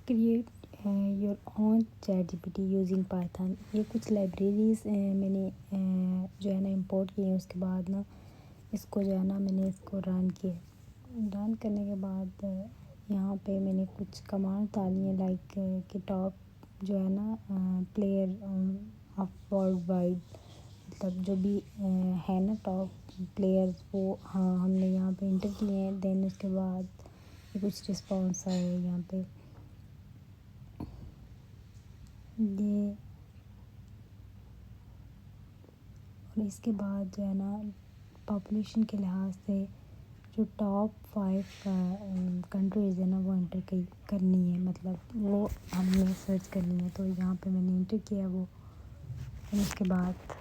Create your own chat G P T using Python. یہ کچھ libraries میں نے جو ہے نا امپورٹ کی ہیں. اس کے بعد نا اس کو جو ہے نا میں نے اس کو رن کیا. رن کرنے کے بعد یہاں پہ میں نے کچھ کمانڈ ڈالی ہیں لائک کہ ٹاپ جو ہے نا پلیئر آف ورلڈ وائڈ، مطلب جو بھی ہے نا ٹاپ پلیئر وہ ہاں ہم نے یہاں پہ انٹر کیے ہیں. دین اس کے بعد کچھ رسپانس آئے یہاں پہ یہ. اور اس کے بعد جو ہے نا پاپولیشن کے لحاظ سے جو ٹاپ 5 کنٹریز ہیں نا وہ انٹر کرنی ہے، مطلب وہ ہم نے سرچ کرنی ہے. تو یہاں پہ میں نے انٹر کیا وہ. اس کے بعد